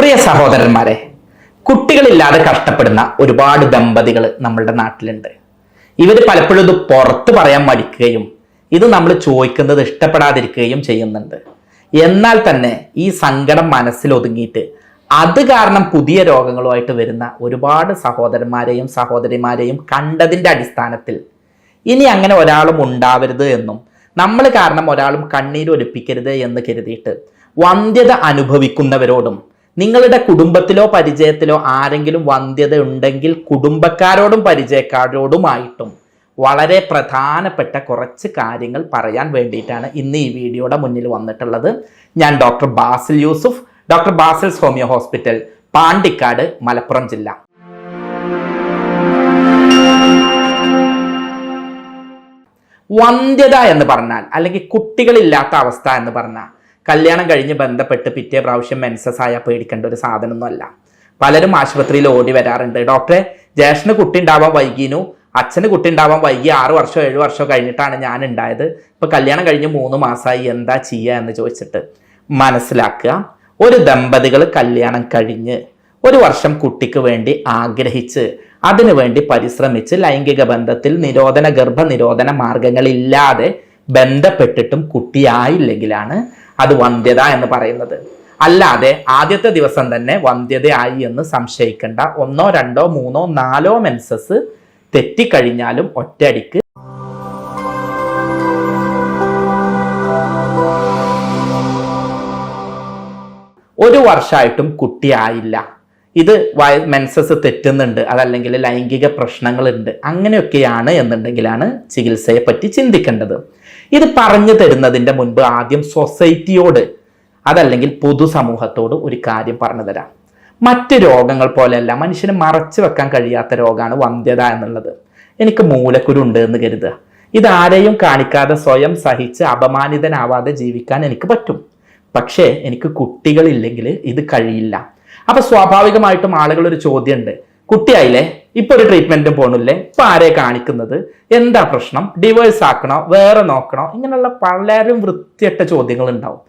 പ്രിയ സഹോദരന്മാരെ, കുട്ടികളില്ലാതെ കഷ്ടപ്പെടുന്ന ഒരുപാട് ദമ്പതികൾ നമ്മളുടെ നാട്ടിലുണ്ട്. ഇവർ പലപ്പോഴും ഇത് പുറത്ത് പറയാൻ മടിക്കുകയും ഇത് നമ്മൾ ചോദിക്കുന്നത് ഇഷ്ടപ്പെടാതിരിക്കുകയും ചെയ്യുന്നുണ്ട്. എന്നാൽ തന്നെ ഈ സങ്കടം മനസ്സിൽ ഒതുങ്ങിയിട്ട് അത് കാരണം പുതിയ രോഗങ്ങളുമായിട്ട് വരുന്ന ഒരുപാട് സഹോദരന്മാരെയും സഹോദരിമാരെയും കണ്ടതിൻ്റെ അടിസ്ഥാനത്തിൽ ഇനി അങ്ങനെ ഒരാളും ഉണ്ടാവരുത് എന്നും നമ്മൾ കാരണം ഒരാളും കണ്ണീരൊലിപ്പിക്കരുത് എന്ന് കരുതിയിട്ട് വന്ധ്യത അനുഭവിക്കുന്നവരോടും നിങ്ങളുടെ കുടുംബത്തിലോ പരിചയത്തിലോ ആരെങ്കിലും വന്ധ്യത ഉണ്ടെങ്കിൽ കുടുംബക്കാരോടും പരിചയക്കാരോടുമായിട്ടും വളരെ പ്രധാനപ്പെട്ട കുറച്ച് കാര്യങ്ങൾ പറയാൻ വേണ്ടിയിട്ടാണ് ഇന്ന് ഈ വീഡിയോയുടെ മുന്നിൽ വന്നിട്ടുള്ളത്. ഞാൻ doctor Basil Yusuf, doctor Basil's homeo hospital, Pandikkad, Malappuram ജില്ല. വന്ധ്യത എന്ന് പറഞ്ഞാൽ അല്ലെങ്കിൽ കുട്ടികളില്ലാത്ത അവസ്ഥ എന്ന് പറഞ്ഞാൽ കല്യാണം കഴിഞ്ഞ് ബന്ധപ്പെട്ട് പിറ്റേ പ്രാവശ്യം മെൻസസ് ആയാൽ പേടിക്കേണ്ട ഒരു സാധനമൊന്നുമല്ല. പലരും ആശുപത്രിയിൽ ഓടി വരാറുണ്ട്. ഡോക്ടറെ, ജ്യേഷ്ഠന് കുട്ടി ഉണ്ടാവാൻ വൈകിനു, അച്ഛന് കുട്ടി ഉണ്ടാവാൻ വൈകി, 6 വർഷമോ 7 വർഷമോ കഴിഞ്ഞിട്ടാണ് ഞാൻ ഉണ്ടായത്, ഇപ്പൊ കല്യാണം കഴിഞ്ഞ് 3 മാസമായി, എന്താ ചെയ്യുക എന്ന് ചോദിച്ചിട്ട് മനസ്സിലാക്കുക. ഒരു ദമ്പതികൾ കല്യാണം കഴിഞ്ഞ് 1 വർഷം കുട്ടിക്ക് വേണ്ടി ആഗ്രഹിച്ച് അതിനു വേണ്ടി പരിശ്രമിച്ച് ലൈംഗിക ബന്ധത്തിൽ ഗർഭനിരോധന മാർഗങ്ങളില്ലാതെ ബന്ധപ്പെട്ടിട്ടും കുട്ടിയായില്ലെങ്കിലാണ് അത് വന്ധ്യത എന്ന് പറയുന്നത്. അല്ലാതെ ആദ്യത്തെ ദിവസം തന്നെ വന്ധ്യതയായി എന്ന് സംശയിക്കേണ്ട. 1, 2, 3, 4 മെൻസസ് തെറ്റിക്കഴിഞ്ഞാലും ഒറ്റയടിക്ക് ഒരു വർഷമായിട്ടും കുട്ടിയായില്ല, ഇത് മെൻസസ് തെറ്റുന്നുണ്ട്, അതല്ലെങ്കിൽ ലൈംഗിക പ്രശ്നങ്ങളുണ്ട്, അങ്ങനെയൊക്കെയാണ് എന്നുണ്ടെങ്കിലാണ് ചികിത്സയെ പറ്റി ചിന്തിക്കേണ്ടത്. ഇത് പറഞ്ഞു തരുന്നതിൻ്റെ മുൻപ് ആദ്യം സൊസൈറ്റിയോട് അതല്ലെങ്കിൽ പൊതുസമൂഹത്തോട് ഒരു കാര്യം പറഞ്ഞു തരാം. മറ്റ് രോഗങ്ങൾ പോലെയല്ല മനുഷ്യന് മറച്ചു വെക്കാൻ കഴിയാത്ത രോഗമാണ് വന്ധ്യത എന്നുള്ളത്. എനിക്ക് മൂലക്കുരു ഉണ്ട് എന്ന് കരുതുക, ഇതാരെയും കാണിക്കാതെ സ്വയം സഹിച്ച് അപമാനിതനാവാതെ ജീവിക്കാൻ എനിക്ക് പറ്റും. പക്ഷേ എനിക്ക് കുട്ടികളില്ലെങ്കിൽ ഇത് കഴിയില്ല. അപ്പൊ സ്വാഭാവികമായിട്ടും ആളുകൾ ഒരു ചോദ്യമുണ്ട്, കുട്ടിയായില്ലേ, ഇപ്പൊ ഒരു ട്രീറ്റ്മെന്റും പോണില്ലേ, ഇപ്പൊ ആരെ കാണിക്കുന്നത്, എന്താ പ്രശ്നം, ഡിവോഴ്സ് ആക്കണോ, വേറെ നോക്കണോ, ഇങ്ങനെയുള്ള പലരും വൃത്തിയട്ട ചോദ്യങ്ങൾ ഉണ്ടാവും.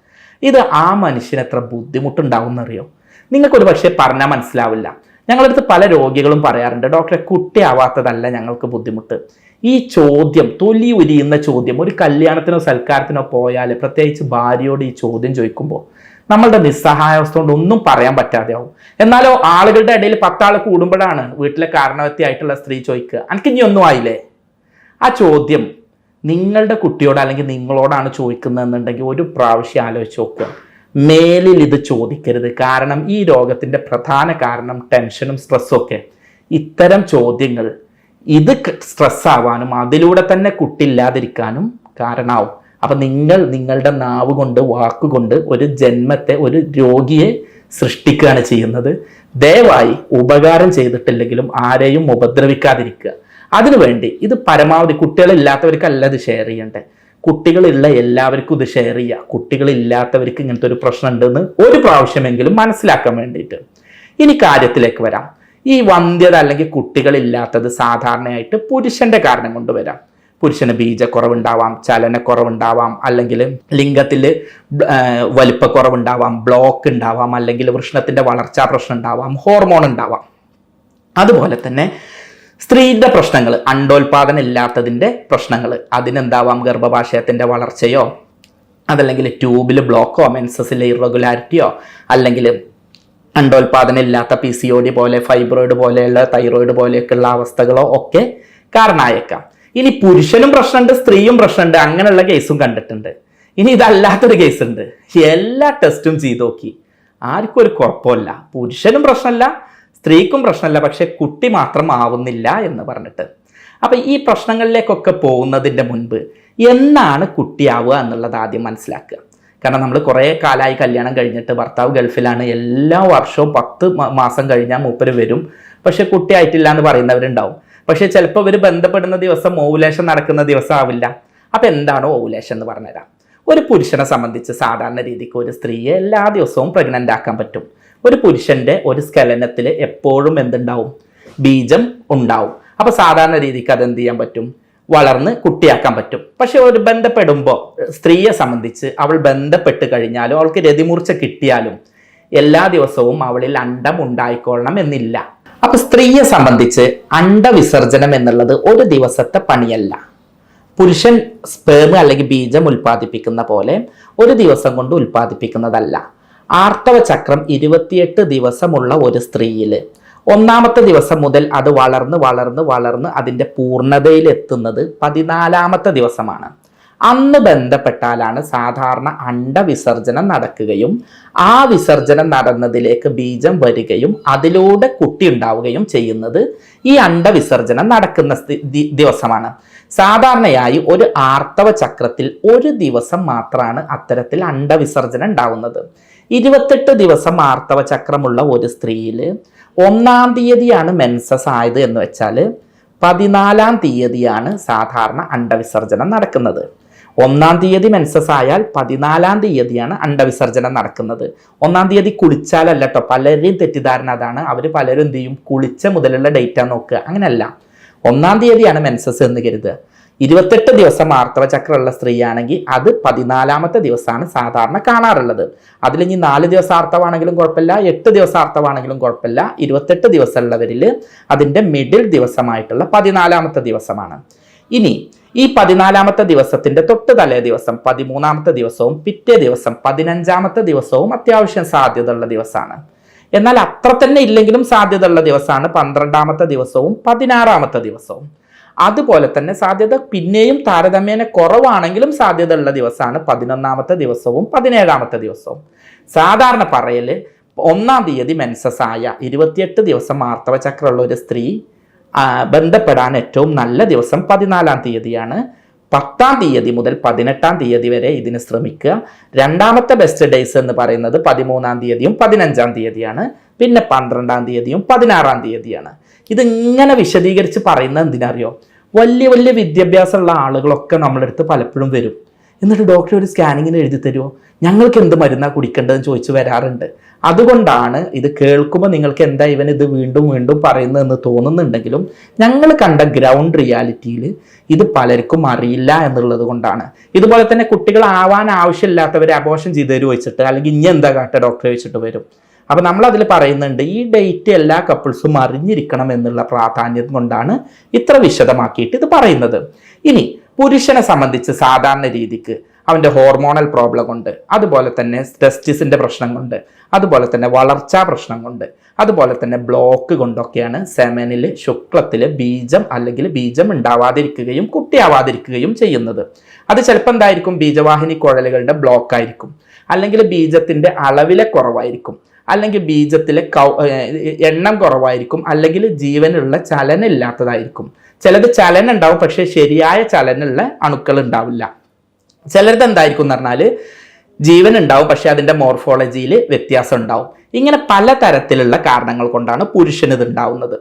ഇത് ആ മനുഷ്യന് എത്ര ബുദ്ധിമുട്ടുണ്ടാവും എന്നറിയോ? നിങ്ങൾക്കൊരു പക്ഷേ പറഞ്ഞാൽ മനസ്സിലാവില്ല. ഞങ്ങളടുത്ത് പല രോഗികളും പറയാറുണ്ട്, ഡോക്ടറെ, കുട്ടിയാവാത്തതല്ല ഞങ്ങൾക്ക് ബുദ്ധിമുട്ട്. ഈ ചോദ്യം, തൊലി ഉരിയുന്ന ചോദ്യം, ഒരു കല്യാണത്തിനോ സൽക്കാരത്തിനോ പോയാൽ പ്രത്യേകിച്ച് ഭാര്യയോട് ഈ ചോദ്യം ചോദിക്കുമ്പോൾ നമ്മളുടെ നിസ്സഹായാവസ്ഥ കൊണ്ട് ഒന്നും പറയാൻ പറ്റാതെ ആവും. എന്നാലോ ആളുകളുടെ ഇടയിൽ 10 ആൾ കൂടുമ്പോഴാണ് വീട്ടിലെ കാരണവത്തിയായിട്ടുള്ള സ്ത്രീ ചോദിക്കുക, എനിക്ക് ഇനി ഒന്നും ആയില്ലേ? ആ ചോദ്യം നിങ്ങളുടെ കുട്ടിയോട് അല്ലെങ്കിൽ നിങ്ങളോടാണ് ചോദിക്കുന്നതെന്നുണ്ടെങ്കിൽ ഒരു പ്രാവശ്യം ആലോചിച്ച് നോക്കുക. മേലിൽ ഇത് ചോദിക്കരുത്. കാരണം ഈ രോഗത്തിൻ്റെ പ്രധാന കാരണം ടെൻഷനും സ്ട്രെസ്സും ഒക്കെ. ഇത്തരം ചോദ്യങ്ങൾ ഇത് സ്ട്രെസ് ആവാനും അതിലൂടെ തന്നെ കുട്ടി ഇല്ലാതിരിക്കാനും കാരണമാവും. അപ്പൊ നിങ്ങളുടെ നാവ് കൊണ്ട്, വാക്കുകൊണ്ട് ഒരു ജന്മത്തെ, ഒരു രോഗിയെ സൃഷ്ടിക്കുകയാണ് ചെയ്യുന്നത്. ദയവായി ഉപകാരം ചെയ്തിട്ടില്ലെങ്കിലും ആരെയും ഉപദ്രവിക്കാതിരിക്കുക. അതിനുവേണ്ടി ഇത് പരമാവധി കുട്ടികളില്ലാത്തവർക്കല്ല ഇത് ഷെയർ ചെയ്യണ്ടേ, കുട്ടികളുള്ള എല്ലാവർക്കും ഇത് ഷെയർ ചെയ്യുക. കുട്ടികളില്ലാത്തവർക്ക് ഇങ്ങനത്തെ ഒരു പ്രശ്നം ഉണ്ടെന്ന് ഒരു പ്രാവശ്യമെങ്കിലും മനസ്സിലാക്കാൻ വേണ്ടിയിട്ട്. ഇനി കാര്യത്തിലേക്ക് വരാം. ഈ വന്ധ്യത അല്ലെങ്കിൽ കുട്ടികളില്ലാത്തത് സാധാരണയായിട്ട് പുരുഷന്റെ കാരണം കൊണ്ട് വരാം. പുരുഷന് ബീജക്കുറവുണ്ടാവാം, ചലനക്കുറവുണ്ടാവാം, അല്ലെങ്കിൽ ലിംഗത്തിൽ വലിപ്പക്കുറവുണ്ടാവാം, ബ്ലോക്ക് ഉണ്ടാവാം, അല്ലെങ്കിൽ വൃഷണത്തിന്റെ വളർച്ചാ പ്രശ്നം ഉണ്ടാവാം, ഹോർമോൺ ഉണ്ടാവാം. അതുപോലെ തന്നെ സ്ത്രീയുടെ പ്രശ്നങ്ങൾ, അണ്ടോൽപാദനം ഇല്ലാത്തതിൻ്റെ പ്രശ്നങ്ങൾ, അതിനെന്താവാം ഗർഭപാശയത്തിൻ്റെ വളർച്ചയോ, അതല്ലെങ്കിൽ ട്യൂബിൽ ബ്ലോക്കോ, മെൻസസിലെ ഇറഗുലാരിറ്റിയോ, അല്ലെങ്കിൽ അണ്ടോൽപാദനം ഇല്ലാത്ത PCOD പോലെ, ഫൈബ്രോയിഡ് പോലെയുള്ള, തൈറോയിഡ് പോലെയൊക്കെയുള്ള അവസ്ഥകളോ ഒക്കെ കാരണമായേക്കാം. ഇനി പുരുഷനും പ്രശ്നമുണ്ട്, സ്ത്രീയും പ്രശ്നമുണ്ട്, അങ്ങനെയുള്ള കേസും കണ്ടിട്ടുണ്ട്. ഇനി ഇതല്ലാത്തൊരു കേസുണ്ട്, എല്ലാ ടെസ്റ്റും ചെയ്ത് നോക്കി, ആർക്കും ഒരു കുഴപ്പമില്ല, പുരുഷനും പ്രശ്നമല്ല, സ്ത്രീക്കും പ്രശ്നമല്ല, പക്ഷെ കുട്ടി മാത്രം ആവുന്നില്ല എന്ന് പറഞ്ഞിട്ട്. അപ്പൊ ഈ പ്രശ്നങ്ങളിലേക്കൊക്കെ പോകുന്നതിൻ്റെ മുൻപ് എന്നാണ് കുട്ടിയാവുക എന്നുള്ളത് ആദ്യം മനസ്സിലാക്കുക. കാരണം നമ്മൾ കുറേ കാലമായി കല്യാണം കഴിഞ്ഞിട്ട്, ഭർത്താവ് ഗൾഫിലാണ്, എല്ലാ വർഷവും 10 മാസം കഴിഞ്ഞാൽ മൂപ്പര് വരും, പക്ഷെ കുട്ടിയായിട്ടില്ല എന്ന് പറയുന്നവരുണ്ടാവും. പക്ഷെ ചിലപ്പോൾ ഇവർ ബന്ധപ്പെടുന്ന ദിവസം ഓവുലേഷൻ നടക്കുന്ന ദിവസം ആവില്ല. അപ്പൊ എന്താണോ ഓവുലേഷൻ എന്ന് പറഞ്ഞുതരാം. ഒരു പുരുഷനെ സംബന്ധിച്ച് സാധാരണ രീതിക്ക് ഒരു സ്ത്രീയെ എല്ലാ ദിവസവും പ്രഗ്നന്റ് ആക്കാൻ പറ്റും. ഒരു പുരുഷന്റെ ഒരു സ്കലനത്തിൽ എപ്പോഴും എന്തുണ്ടാവും? ബീജം ഉണ്ടാവും. അപ്പൊ സാധാരണ രീതിക്ക് അതെന്ത് ചെയ്യാൻ പറ്റും? വളർന്ന് കുട്ടിയാക്കാൻ പറ്റും. പക്ഷെ ഒരു ബന്ധപ്പെടുമ്പോൾ സ്ത്രീയെ സംബന്ധിച്ച് അവൾ ബന്ധപ്പെട്ട് കഴിഞ്ഞാലും അവൾക്ക് രതിമൂർച്ച കിട്ടിയാലും എല്ലാ ദിവസവും അവളിൽ അണ്ടം ഉണ്ടായിക്കൊള്ളണം എന്നില്ല. അപ്പൊ സ്ത്രീയെ സംബന്ധിച്ച് അണ്ടവിസർജനം എന്നുള്ളത് ഒരു ദിവസത്തെ പണിയല്ല. പുരുഷൻ സ്പേം അല്ലെങ്കിൽ ബീജം ഉൽപ്പാദിപ്പിക്കുന്ന പോലെ ഒരു ദിവസം കൊണ്ട് ഉൽപ്പാദിപ്പിക്കുന്നതല്ല. ആർത്തവ ചക്രം 28 ദിവസമുള്ള ഒരു സ്ത്രീയിൽ ഒന്നാമത്തെ ദിവസം മുതൽ അത് വളർന്ന് വളർന്ന് വളർന്ന് അതിൻ്റെ പൂർണ്ണതയിൽ എത്തുന്നത് 14ാമത്തെ ദിവസമാണ്. അന്ന് ബന്ധപ്പെട്ടാലാണ് സാധാരണ അണ്ടവിസർജനം നടക്കുകയും ആ വിസർജനം നടന്നതിലേക്ക് ബീജം വരികയും അതിലൂടെ കുട്ടി ഉണ്ടാവുകയും ചെയ്യുന്നത് ഈ അണ്ടവിസർജനം നടക്കുന്ന ദിവസമാണ്. സാധാരണയായി ഒരു ആർത്തവ ചക്രത്തിൽ ഒരു ദിവസം മാത്രമാണ് അത്തരത്തിൽ അണ്ടവിസർജനം ഉണ്ടാവുന്നത്. 28 ദിവസം ആർത്തവ ചക്രമുള്ള ഒരു സ്ത്രീയിൽ 1-ാം തീയതിയാണ് മെൻസസ് ആയത് എന്ന് വെച്ചാൽ 14-ാം തീയതിയാണ് സാധാരണ അണ്ടവിസർജനം നടക്കുന്നത്. 1-ാം തീയതി മെൻസസ് ആയാൽ 14-ാം തീയതിയാണ് അണ്ടവിസർജനം നടക്കുന്നത്. 1-ാം തീയതി കുളിച്ചാലല്ല കേട്ടോ. പലരെയും തെറ്റിദ്ധാരണ അതാണ്. അവർ പലരും എന്ത് ചെയ്യും, കുളിച്ച മുതലുള്ള ഡേറ്റാ നോക്കുക. അങ്ങനെയല്ല, 1-ാം തീയതിയാണ് മെൻസസ് എന്ന് കരുതുക. 28 ദിവസം ആർത്തവ ചക്രമുള്ള സ്ത്രീയാണെങ്കിൽ അത് 14ാമത്തെ ദിവസമാണ് സാധാരണ കാണാറുള്ളത്. അതിൽ ഇനി 4 ദിവസം ആർത്തവാണെങ്കിലും കുഴപ്പമില്ല, 8 ദിവസം ആർത്തവാണെങ്കിലും കുഴപ്പമില്ല. 28 ദിവസമുള്ളവരിൽ അതിൻ്റെ മിഡിൽ ദിവസമായിട്ടുള്ള 14ാമത്തെ ദിവസമാണ്. ഇനി ഈ 14ാമത്തെ ദിവസത്തിന്റെ തൊട്ട് തലേ ദിവസം 13ാമത്തെ ദിവസവും പിറ്റേ ദിവസം 15ാമത്തെ ദിവസവും അത്യാവശ്യം സാധ്യതയുള്ള ദിവസമാണ്. എന്നാൽ അത്ര തന്നെ ഇല്ലെങ്കിലും സാധ്യതയുള്ള ദിവസമാണ് 12ാമത്തെ ദിവസവും 16ാമത്തെ ദിവസവും. അതുപോലെ തന്നെ സാധ്യത പിന്നെയും താരതമ്യേന കുറവാണെങ്കിലും സാധ്യതയുള്ള ദിവസമാണ് 11ാമത്തെ ദിവസവും 17ാമത്തെ ദിവസവും. സാധാരണ പറയല് 1-ാം തീയതി മെൻസസ് ആയ 28 ദിവസം ആർത്തവ ചക്രമുള്ള ഒരു സ്ത്രീ ബന്ധപ്പെടാൻ ഏറ്റവും നല്ല ദിവസം 14ാം തീയതിയാണ്. 10ാം തീയതി മുതൽ 18ാം തീയതി വരെ ഇതിന് ശ്രമിക്കുക. 2ാമത്തെ ബെസ്റ്റ് ഡേയ്സ് എന്ന് പറയുന്നത് 13ാം തീയതിയും 15ാം തീയതിയാണ്. പിന്നെ 12ാം തീയതിയും 16ാം തീയതിയാണ്. ഇതിങ്ങനെ വിശദീകരിച്ച് പറയുന്നത് എന്തിനറിയോ? വലിയ വലിയ വിദ്യാഭ്യാസമുള്ള ആളുകളൊക്കെ നമ്മളെടുത്ത് പലപ്പോഴും വരും. എന്നിട്ട് ഡോക്ടർ ഒരു സ്കാനിങ്ങിന് എഴുതി തരുമോ, ഞങ്ങൾക്ക് എന്ത് മരുന്നാണ് കുടിക്കേണ്ടതെന്ന് ചോദിച്ചു വരാറുണ്ട്. അതുകൊണ്ടാണ് ഇത് കേൾക്കുമ്പോൾ നിങ്ങൾക്ക് എന്താ ഇവൻ ഇത് വീണ്ടും വീണ്ടും പറയുന്നതെന്ന് തോന്നുന്നുണ്ടെങ്കിലും ഞങ്ങൾ കണ്ട ഗ്രൗണ്ട് റിയാലിറ്റിയിൽ ഇത് പലർക്കും അറിയില്ല എന്നുള്ളത് കൊണ്ടാണ്. ഇതുപോലെ തന്നെ കുട്ടികളാവാൻ ആവശ്യമില്ലാത്തവരെ അബോർഷൻ ചെയ്ത് തരുമോ വെച്ചിട്ട്, അല്ലെങ്കിൽ ഇനി എന്താ കാട്ട ഡോക്ടറെ വെച്ചിട്ട് വരും. അപ്പം നമ്മൾ അതിൽ പറയുന്നുണ്ട് ഈ ഡേറ്റ് എല്ലാ കപ്പിൾസും അറിഞ്ഞിരിക്കണം എന്നുള്ള പ്രാധാന്യം കൊണ്ടാണ് ഇത്ര വിശദമാക്കിയിട്ട് ഇത് പറയുന്നത്. ഇനി പുരുഷനെ സംബന്ധിച്ച് സാധാരണ രീതിക്ക് അവൻ്റെ ഹോർമോണൽ പ്രോബ്ലം കൊണ്ട്, അതുപോലെ തന്നെ ടെസ്റ്റിസിൻ്റെ പ്രശ്നം കൊണ്ട്, അതുപോലെ തന്നെ വളർച്ചാ പ്രശ്നം കൊണ്ട്, അതുപോലെ തന്നെ ബ്ലോക്ക് കൊണ്ടൊക്കെയാണ് സെമനിൽ ശുക്ലത്തിൽ ബീജം അല്ലെങ്കിൽ ബീജം ഉണ്ടാവാതിരിക്കുകയും കുട്ടിയാവാതിരിക്കുകയും ചെയ്യുന്നത്. അത് ചിലപ്പോൾ എന്തായിരിക്കും, ബീജവാഹിനി കുഴലുകളുടെ ബ്ലോക്ക് ആയിരിക്കും, അല്ലെങ്കിൽ ബീജത്തിൻ്റെ അളവിലെ കുറവായിരിക്കും, അല്ലെങ്കിൽ ബീജത്തിലെ എണ്ണം കുറവായിരിക്കും, അല്ലെങ്കിൽ ജീവനുള്ള ചലനം ഇല്ലാത്തതായിരിക്കും. ചിലത് ചലനം ഉണ്ടാവും, പക്ഷെ ശരിയായ ചലനമുള്ള അണുക്കൾ ഉണ്ടാവില്ല. ചിലത് എന്തായിരിക്കും എന്ന് പറഞ്ഞാൽ ജീവൻ ഉണ്ടാവും, പക്ഷെ അതിൻ്റെ മോർഫോളജിയിൽ വ്യത്യാസം ഉണ്ടാവും. ഇങ്ങനെ പലതരത്തിലുള്ള കാരണങ്ങൾ കൊണ്ടാണ് പുരുഷന് ഇത് ഉണ്ടാവുന്നത്.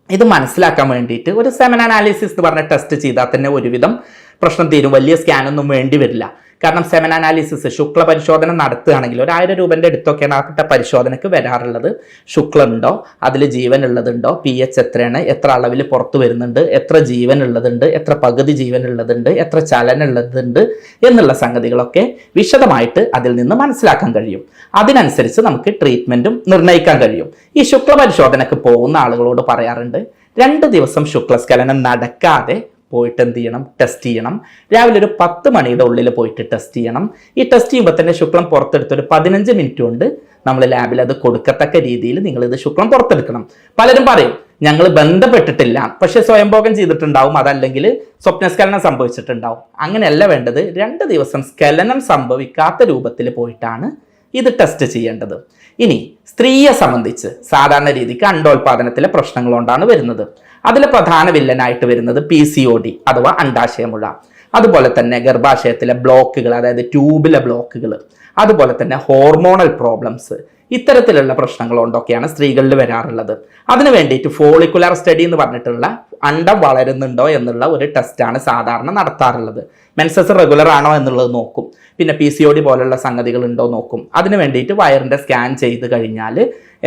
ഇത് മനസ്സിലാക്കാൻ വേണ്ടിയിട്ട് ഒരു സെമൻ അനാലിസിസ് എന്ന് പറഞ്ഞ ടെസ്റ്റ് ചെയ്താൽ തന്നെ ഒരുവിധം പ്രശ്നം തീരും. വലിയ സ്കാനൊന്നും വേണ്ടി വരില്ല. കാരണം സെമൻ അനാലിസിസ് ശുക്ല പരിശോധന നടത്തുകയാണെങ്കിൽ 1000 രൂപൻ്റെ അടുത്തൊക്കെയാണ് ആ പരിശോധനയ്ക്ക് വരാറുള്ളത്. ശുക്ലം ഉണ്ടോ, അതിൽ ജീവൻ ഉള്ളതുണ്ടോ, pH എത്രയാണ്, എത്ര അളവിൽ പുറത്തു വരുന്നുണ്ട്, എത്ര ജീവൻ ഉള്ളതുണ്ട്, എത്ര പകുതി ജീവൻ ഉള്ളതുണ്ട്, എത്ര ചലനം ഉള്ളതുണ്ട് എന്നുള്ള സംഗതികളൊക്കെ വിശദമായിട്ട് അതിൽ നിന്ന് മനസ്സിലാക്കാൻ കഴിയും. അതിനനുസരിച്ച് നമുക്ക് ട്രീറ്റ്മെൻറ്റും നിർണ്ണയിക്കാൻ കഴിയും. ഈ ശുക്ല പരിശോധനയ്ക്ക് പോകുന്ന ആളുകളോട് പറയാറുണ്ട്, 2 ദിവസം ശുക്ലസ്ഖലനം നടക്കാതെ പോയിട്ട് എന്ത് ചെയ്യണം, ടെസ്റ്റ് ചെയ്യണം. രാവിലെ ഒരു 10 മണിയുടെ ഉള്ളിൽ പോയിട്ട് ടെസ്റ്റ് ചെയ്യണം. ഈ ടെസ്റ്റ് ചെയ്യുമ്പോൾ തന്നെ ശുക്ലം പുറത്തെടുത്തൊരു 15 മിനിറ്റ് കൊണ്ട് നമ്മൾ ലാബിൽ അത് കൊടുക്കത്തക്ക രീതിയിൽ നിങ്ങളിത് ശുക്ലം പുറത്തെടുക്കണം. പലരും പറയും ഞങ്ങൾ ബന്ധപ്പെട്ടിട്ടില്ല, പക്ഷെ സ്വയംഭോഗം ചെയ്തിട്ടുണ്ടാവും, അതല്ലെങ്കിൽ സ്വപ്നസ്ഖലനം സംഭവിച്ചിട്ടുണ്ടാവും. അങ്ങനെയല്ല വേണ്ടത്. 2 ദിവസം സ്ഖലനം സംഭവിക്കാത്ത രൂപത്തിൽ പോയിട്ടാണ് ഇത് ടെസ്റ്റ് ചെയ്യേണ്ടത്. ഇനി സ്ത്രീയെ സംബന്ധിച്ച് സാധാരണ രീതിക്ക് അണ്ടോൽപാദനത്തിലെ പ്രശ്നങ്ങൾ കൊണ്ടാണ് വരുന്നത്. അതിൽ പ്രധാന വില്ലനായിട്ട് വരുന്നത് PCOD അഥവാ അണ്ഡാശയമുഴ, അതുപോലെ തന്നെ ഗർഭാശയത്തിലെ ബ്ലോക്കുകൾ, അതായത് ട്യൂബിലെ ബ്ലോക്കുകൾ, അതുപോലെ തന്നെ ഹോർമോണൽ പ്രോബ്ലംസ്, ഇത്തരത്തിലുള്ള പ്രശ്നങ്ങൾ കൊണ്ടൊക്കെയാണ് സ്ത്രീകളിൽ വരാറുള്ളത്. അതിന് വേണ്ടിയിട്ട് ഫോളിക്കുലർ സ്റ്റഡി എന്ന് പറഞ്ഞിട്ടുള്ള അണ്ടം വളരുന്നുണ്ടോ എന്നുള്ള ഒരു ടെസ്റ്റാണ് സാധാരണ നടത്താറുള്ളത്. മെൻസസ് റെഗുലർ ആണോ എന്നുള്ളത് നോക്കും. പിന്നെ PCOD പോലുള്ള സംഗതികൾ ഉണ്ടോ നോക്കും. അതിന് വേണ്ടിയിട്ട് വയറിൻ്റെ സ്കാൻ ചെയ്ത് കഴിഞ്ഞാൽ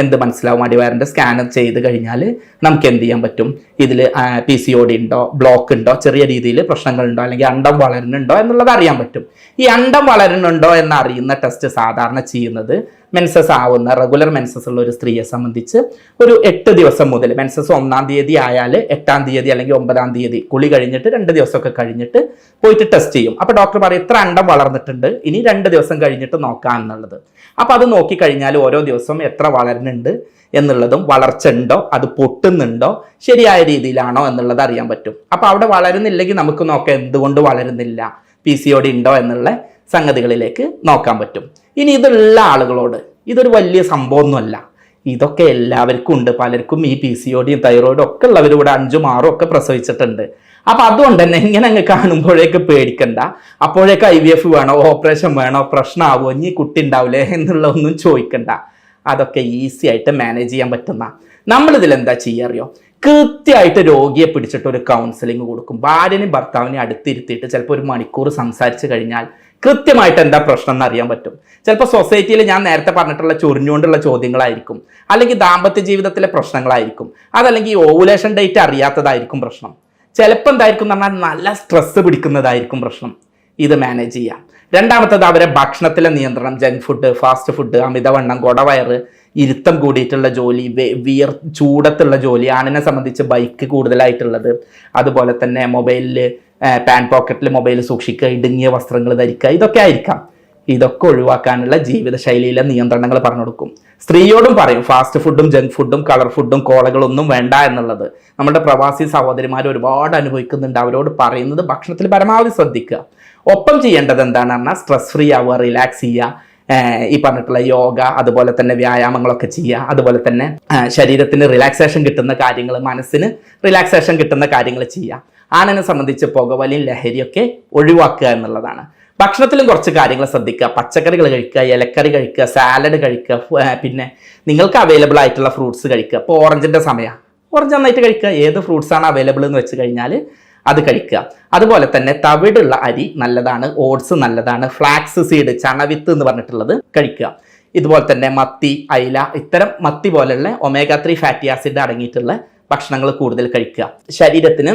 എന്ത് മനസ്സിലാവും, അടിവയറിൻ്റെ സ്കാൻ ചെയ്ത് കഴിഞ്ഞാൽ നമുക്ക് എന്ത് ചെയ്യാൻ പറ്റും, ഇതിൽ PCOD ഉണ്ടോ, ബ്ലോക്ക് ഉണ്ടോ, ചെറിയ രീതിയിൽ പ്രശ്നങ്ങളുണ്ടോ, അല്ലെങ്കിൽ അണ്ടം വളരുന്നുണ്ടോ എന്നുള്ളത് അറിയാൻ പറ്റും. ഈ അണ്ടം വളരുന്നുണ്ടോ എന്നറിയുന്ന ടെസ്റ്റ് സാധാരണ ചെയ്യുന്നത് മെൻസസ് ആവുന്ന റെഗുലർ മെൻസസ് ഉള്ള ഒരു സ്ത്രീയെ സംബന്ധിച്ച് ഒരു 8 ദിവസം മുതൽ മെൻസസ് 1-ാം തീയതി ആയാൽ 8-ാം തീയതി അല്ലെങ്കിൽ 9-ാം തീയതി കുളി കഴിഞ്ഞിട്ട് 2 ദിവസമൊക്കെ കഴിഞ്ഞിട്ട് പോയിട്ട് ടെസ്റ്റ് ചെയ്യും. അപ്പോൾ ഡോക്ടർ പറയും ഇത്ര അണ്ടം വളർന്നിട്ടുണ്ട്, ഇനി 2 ദിവസം കഴിഞ്ഞിട്ട് നോക്കാം എന്നുള്ളത്. അപ്പോൾ അത് നോക്കിക്കഴിഞ്ഞാൽ ഓരോ ദിവസവും എത്ര വളരുന്നുണ്ട് എന്നുള്ളതും വളർച്ച ഉണ്ടോ, അത് പൊട്ടുന്നുണ്ടോ, ശരിയായ രീതിയിലാണോ എന്നുള്ളത് അറിയാൻ പറ്റും. അപ്പോൾ അവിടെ വളരുന്നില്ലെങ്കിൽ നമുക്ക് നോക്കാം എന്തുകൊണ്ട് വളരുന്നില്ല, PCOD ഉണ്ടോ എന്നുള്ള സംഗതികളിലേക്ക് നോക്കാൻ പറ്റും. ഇനി ഇതുള്ള ആളുകളോട് ഇതൊരു വലിയ സംഭവമൊന്നുമല്ല, ഇതൊക്കെ എല്ലാവർക്കും ഉണ്ട്. പലർക്കും ഈ PCODയും തൈറോയിഡും ഒക്കെ ഉള്ളവരിവിടെ 5ഉം 6ഉം ഒക്കെ പ്രസവിച്ചിട്ടുണ്ട്. അപ്പൊ അതുകൊണ്ട് തന്നെ ഇങ്ങനെ അങ്ങ് കാണുമ്പോഴേക്ക് പേടിക്കണ്ട. അപ്പോഴേക്ക് IVF വേണോ, ഓപ്പറേഷൻ വേണോ, പ്രശ്നമാവോ, ഇനി കുട്ടി ഉണ്ടാവില്ലേ എന്നുള്ള ഒന്നും ചോദിക്കണ്ട. അതൊക്കെ ഈസി ആയിട്ട് മാനേജ് ചെയ്യാൻ പറ്റുന്ന. നമ്മളിതിൽ എന്താ ചെയ്യാറിയോ, കൃത്യമായിട്ട് രോഗിയെ പിടിച്ചിട്ട് ഒരു കൗൺസിലിംഗ് കൊടുക്കും. ഭാര്യനെയും ഭർത്താവിനെയും അടുത്തിരുത്തിയിട്ട് ചിലപ്പോൾ 1 മണിക്കൂർ സംസാരിച്ച് കഴിഞ്ഞാൽ കൃത്യമായിട്ട് എന്താ പ്രശ്നം എന്ന് അറിയാൻ പറ്റും. ചിലപ്പോൾ സൊസൈറ്റിയിൽ ഞാൻ നേരത്തെ പറഞ്ഞിട്ടുള്ള ചൊറിഞ്ഞുകൊണ്ടുള്ള ചോദ്യങ്ങളായിരിക്കും, അല്ലെങ്കിൽ ദാമ്പത്യ ജീവിതത്തിലെ പ്രശ്നങ്ങളായിരിക്കും, അതല്ലെങ്കിൽ ഈ ഓവുലേഷൻ ഡേറ്റ് അറിയാത്തതായിരിക്കും പ്രശ്നം. ചിലപ്പോൾ എന്തായിരിക്കും എന്ന് പറഞ്ഞാൽ നല്ല സ്ട്രെസ് പിടിക്കുന്നതായിരിക്കും പ്രശ്നം. ഇത് മാനേജ് ചെയ്യാം. രണ്ടാമത്തത് അവരെ ഭക്ഷണത്തിലെ നിയന്ത്രണം, ജങ്ക് ഫുഡ്, ഫാസ്റ്റ് ഫുഡ്, അമിതവണ്ണം, കൊടവയറ്, ഇരുത്തം കൂടിയിട്ടുള്ള ജോലി, ചൂടത്തുള്ള ജോലി, ആണിനെ സംബന്ധിച്ച് ബൈക്ക് കൂടുതലായിട്ടുള്ളത്, അതുപോലെ തന്നെ മൊബൈലിൽ പാൻ പോക്കറ്റിൽ മൊബൈൽ സൂക്ഷിക്കുക, ഇടുങ്ങിയ വസ്ത്രങ്ങൾ ധരിക്കുക, ഇതൊക്കെ ആയിരിക്കാം. ഇതൊക്കെ ഒഴിവാക്കാനുള്ള ജീവിതശൈലിയിലെ നിയന്ത്രണങ്ങൾ പറഞ്ഞു കൊടുക്കും. സ്ത്രീയോടും പറയും ഫാസ്റ്റ് ഫുഡും ജങ്ക് ഫുഡും കളർ ഫുഡും കോളകളൊന്നും വേണ്ട എന്നുള്ളത്. നമ്മുടെ പ്രവാസി സഹോദരിമാർ ഒരുപാട് അനുഭവിക്കുന്നുണ്ട്. അവരോട് പറയുന്നത് ഭക്ഷണത്തിൽ പരമാവധി ശ്രദ്ധിക്കുക. ഒപ്പം ചെയ്യേണ്ടത് എന്താണെന്ന് പറഞ്ഞാൽ സ്ട്രെസ് ഫ്രീ ആവുക, റിലാക്സ് ചെയ്യുക, ഈ പറഞ്ഞിട്ടുള്ള യോഗ, അതുപോലെ തന്നെ വ്യായാമങ്ങളൊക്കെ ചെയ്യുക, അതുപോലെ തന്നെ ശരീരത്തിന് റിലാക്സേഷൻ കിട്ടുന്ന കാര്യങ്ങൾ, മനസ്സിന് റിലാക്സേഷൻ കിട്ടുന്ന കാര്യങ്ങൾ ചെയ്യുക. ആണിനെ സംബന്ധിച്ച് പുകവലിയും ലഹരിയൊക്കെ ഒഴിവാക്കുക എന്നുള്ളതാണ്. ഭക്ഷണത്തിലും കുറച്ച് കാര്യങ്ങൾ ശ്രദ്ധിക്കുക. പച്ചക്കറികൾ കഴിക്കുക, ഇലക്കറി കഴിക്കുക, സാലഡ് കഴിക്കുക, പിന്നെ നിങ്ങൾക്ക് അവൈലബിൾ ആയിട്ടുള്ള ഫ്രൂട്ട്സ് കഴിക്കുക. ഇപ്പോൾ ഓറഞ്ചിൻ്റെ സമയം, ഓറഞ്ച് നന്നായിട്ട് കഴിക്കുക. ഏത് ഫ്രൂട്ട്സാണ് അവൈലബിൾ എന്ന് വെച്ച് കഴിഞ്ഞാൽ അത് കഴിക്കുക. അതുപോലെ തന്നെ തവിടുള്ള അരി നല്ലതാണ്, ഓട്സ് നല്ലതാണ്, ഫ്ലാക്സ് സീഡ്, ചണവിത്ത് എന്ന് പറഞ്ഞിട്ടുള്ളത് കഴിക്കുക. ഇതുപോലെ തന്നെ മത്തി, അയില, ഇത്തരം മത്തി പോലുള്ള omega-3 ഫാറ്റി ആസിഡ് അടങ്ങിയിട്ടുള്ള ഭക്ഷണങ്ങൾ കൂടുതൽ കഴിക്കുക. ശരീരത്തിന്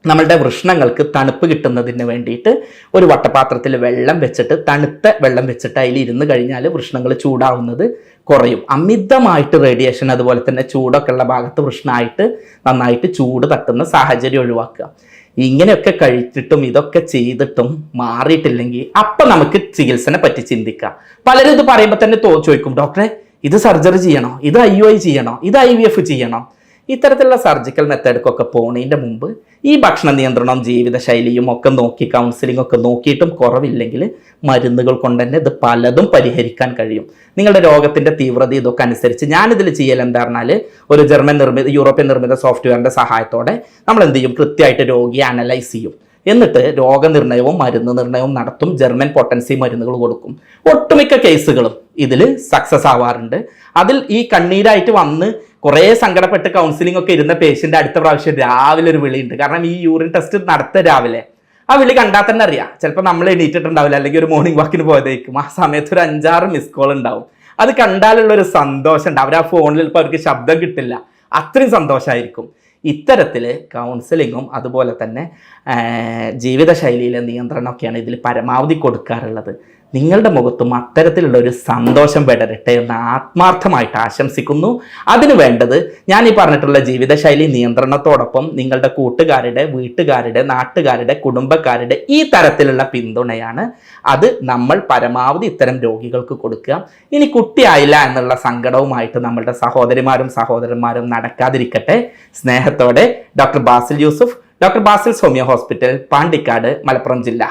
നമ്മളുടെ വൃഷ്ണങ്ങൾക്ക് തണുപ്പ് കിട്ടുന്നതിന് വേണ്ടിയിട്ട് ഒരു വട്ടപാത്രത്തിൽ വെള്ളം വെച്ചിട്ട്, തണുത്ത വെള്ളം വെച്ചിട്ട് അതിൽ ഇരുന്ന് കഴിഞ്ഞാൽ വൃഷ്ണങ്ങൾ ചൂടാവുന്നത് കുറയും. അമിതമായിട്ട് റേഡിയേഷൻ, അതുപോലെ തന്നെ ചൂടൊക്കെ ഉള്ള ഭാഗത്ത് വൃഷ്ണമായിട്ട് നന്നായിട്ട് ചൂട് തട്ടുന്ന സാഹചര്യം ഒഴിവാക്കുക. ഇങ്ങനെയൊക്കെ കഴിച്ചിട്ടും ഇതൊക്കെ ചെയ്തിട്ടും മാറിയിട്ടില്ലെങ്കിൽ അപ്പം നമുക്ക് ചികിത്സനെ പറ്റി ചിന്തിക്കാം. പലരും ഇത് പറയുമ്പോൾ തന്നെ ചോദിക്കും, ഡോക്ടറെ ഇത് സർജറി ചെയ്യണോ, ഇത് IUI ചെയ്യണോ, ഇത് IVF ചെയ്യണോ? ഇത്തരത്തിലുള്ള സർജിക്കൽ മെത്തേഡ്ക്കൊക്കെ പോണതിൻ്റെ മുമ്പ് ഈ ഭക്ഷണ നിയന്ത്രണവും ജീവിതശൈലിയും ഒക്കെ നോക്കി, കൗൺസിലിംഗ് ഒക്കെ നോക്കിയിട്ടും കുറവില്ലെങ്കിൽ മരുന്നുകൾ കൊണ്ട് തന്നെ ഇത് പലതും പരിഹരിക്കാൻ കഴിയും. നിങ്ങളുടെ രോഗത്തിൻ്റെ തീവ്രത ഇതൊക്കെ അനുസരിച്ച് ഞാനിതിൽ ചെയ്യൽ എന്താ പറഞ്ഞാൽ, ഒരു യൂറോപ്യൻ നിർമ്മിത സോഫ്റ്റ്വെയറിൻ്റെ സഹായത്തോടെ നമ്മൾ എന്ത് ചെയ്യും, കൃത്യമായിട്ട് രോഗിയെ അനലൈസ് ചെയ്യും. എന്നിട്ട് രോഗനിർണയവും മരുന്ന് നിർണയവും നടത്തും. ജർമ്മൻ പൊട്ടൻസി മരുന്നുകൾ കൊടുക്കും. ഒട്ടുമിക്ക കേസുകളും ഇതിൽ സക്സസ് ആവാറുണ്ട്. അതിൽ ഈ കണ്ണീരായിട്ട് വന്ന് കുറേ സങ്കടപ്പെട്ട് കൗൺസിലിംഗ് ഒക്കെ ഇരുന്ന പേഷ്യൻ്റ് അടുത്ത പ്രാവശ്യം രാവിലെ ഒരു വിളിയുണ്ട്. കാരണം ഈ യൂറിൻ ടെസ്റ്റ് നടത്ത രാവിലെ ആ വിളി കണ്ടാൽ തന്നെ അറിയാം. ചിലപ്പോൾ നമ്മൾ എണീറ്റിട്ടുണ്ടാവില്ല, അല്ലെങ്കിൽ ഒരു മോർണിംഗ് വാക്കിന് പോയതേക്കും. ആ സമയത്ത് ഒരു 5-6 മിസ് കോൾ ഉണ്ടാവും. അത് കണ്ടാലുള്ളൊരു സന്തോഷം ഉണ്ട്. അവർ ആ ഫോണിൽ ഇപ്പോൾ അവർക്ക് ശബ്ദം കിട്ടില്ല, അത്രയും സന്തോഷമായിരിക്കും. ഇത്തരത്തിൽ കൗൺസിലിങ്ങും അതുപോലെ തന്നെ ജീവിതശൈലിയിലെ നിയന്ത്രണമൊക്കെയാണ് ഇതിൽ പരമാവധി കൊടുക്കാറുള്ളത്. നിങ്ങളുടെ മുഖത്തും അത്തരത്തിലുള്ള ഒരു സന്തോഷം വിടരട്ടെ എന്ന് ആത്മാർത്ഥമായിട്ട് ആശംസിക്കുന്നു. അതിന് വേണ്ടത് ഞാൻ ഈ പറഞ്ഞിട്ടുള്ള ജീവിതശൈലി നിയന്ത്രണത്തോടൊപ്പം നിങ്ങളുടെ കൂട്ടുകാരുടെ, വീട്ടുകാരുടെ, നാട്ടുകാരുടെ, കുടുംബക്കാരുടെ ഈ തരത്തിലുള്ള പിന്തുണയാണ്. അത് നമ്മൾ പരമാവധി ഇത്തരം രോഗികൾക്ക് കൊടുക്കുക. ഇനി കുട്ടിയായില്ല എന്നുള്ള സങ്കടവുമായിട്ട് നമ്മളുടെ സഹോദരിമാരും സഹോദരന്മാരും നടക്കാതിരിക്കട്ടെ. സ്നേഹത്തോടെ doctor Basil Yusuf, doctor Basil's homeo hospital, Pandikkad, Malappuram ജില്ല.